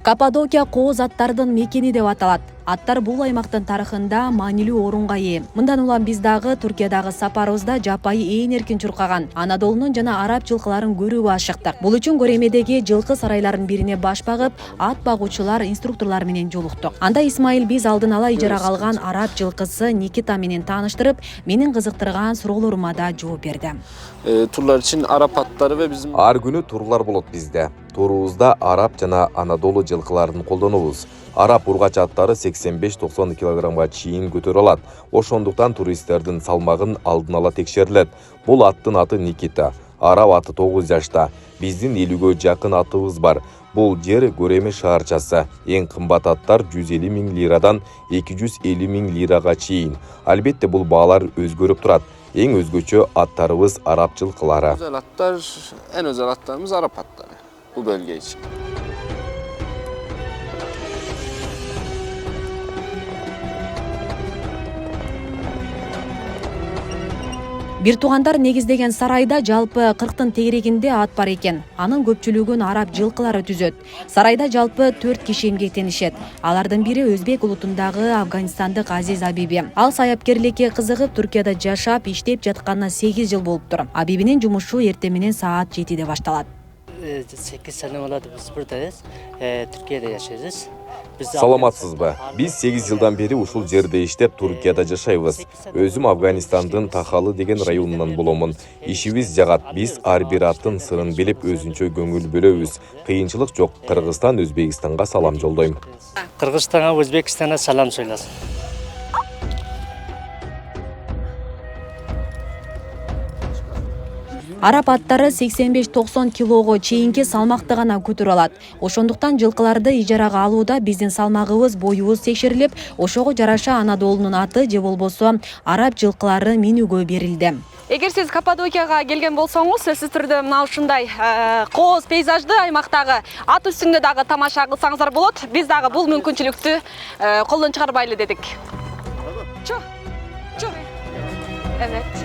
Каппадокия кооз аттардын мекени деп аталат. Аттар бул аймактын тарыхында маанилүү орунга ээ. Мындан улам биз дагы Түркиядагы сапарыбызда жапайы ээн эркин чуркаган Анадолунун жана араб жылкыларын көрүүгө ашыктык. Бул үчүн Көремедеги жылкы сарайларынын бирине баш багып, ат багуучулар, инструкторлор менен жолуктук. Анда Исмаил биз алдын ала ижарага алган араб жылкысы Никита менен тааныштырып, менин кызыктырган суроолорума да жооп берди. Турлар için Arap atları ve bizim... Ар күнү турлар болот бизде. Турубузда араб жана Анадолу жылкыларын колдонобуз. Араб ургач аттары 85-90 килограммга чейин көтөрө алат. Ошондуктан туристтердин салмагын алдын ала текшерилет. Бул аттын аты Никита. Араб аты 9 жашта. Биздин 50гө жакын атыбыз бар. Бул жер Көреме шаарчасы. Эң кымбат аттар 150 миң лирадан 250 миң лирага чейин. Албетте бул баалар өзгөрүп турат. Эң өзгөчө аттарыбыз араб жылкылары. Özel atlar, en özel atlarımız Arap atları bu bölge için. Бир туугандар негиздеген сарайда жалпы 40тын тегерегинде ат бар экен. Анын көпчүлүгүн араб жылкылары түзөт. Сарайда жалпы 4 киши эмгектенишет. Алардын бири өзбек улутундагы афганистандык Азиз Абиби. Ал саяпкерликке кызыгып Түркияда жашап, иштеп жатканына 8 жыл болуптур. Абибинин жумушу эртең менен саат 7де башталат. 8 sene oldu biz buradayız. Türkiye'de yaşıyoruz. Саламатсызбы? Биз 8 жылдан бери ушул жерде иштеп Туркияда жашайбыз. Өзүм Афганистандын Тахалы деген районунан боломун. Ишибиз жагат. Биз ар бир аттын сырын билип өзүнчө көңүл бөлөбүз. Кыйынчылык жок. Кыргызстан, Өзбекстанга салам жолдойм. Kırgızistan'a, Özbekistan'a salam söylesin. Араб аттары 85-90 килого чейинки салмакты гана көтөрө алат. Ошондуктан жылкыларды ижарага алууда биздин салмагыбыз, боюбуз текшерилип, ошого жараша Анадолунун аты же болбосо араб жылкылары минүүгө берилди. Эгер сиз Каппадокияга келген болсоңуз, сөзсүз түрдө мына ушундай кооз пейзажды аймактагы ат үстүндө дагы тамаша кылсаңыздар болот. Биз дагы бул мүмкүнчүлүктү колдон чыгарбайлы дедик. Чо. Evet.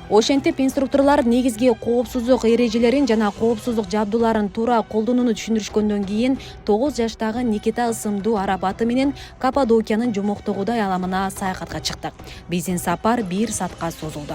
Ошентип инструкторлор негизги коопсуздук эрежелерин жана коопсуздук жабдууларын туура колдонууну түшүндүрүшкөндөн кийин 9 жаштагы Никита ысымдуу араб аты менен Каппадокиянын жомоктогудай аламына саякатка чыктык. Биздин сапар 1 саатка созулду.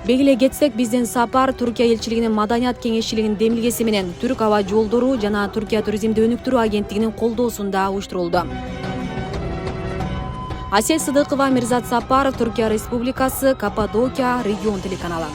Белгилей кетсек, биздин сапар Түркия элчилигинин маданият кеңешчилигинин демилгеси менен Түрк аба жолдору жана Түркия туризмди өнүктүрүү агенттигинин колдоосунда уюштурулду. Асел Сыдыкова, Мирзат Сапаров, Түркия Республикасы, Каппадокия, регион телеканалы.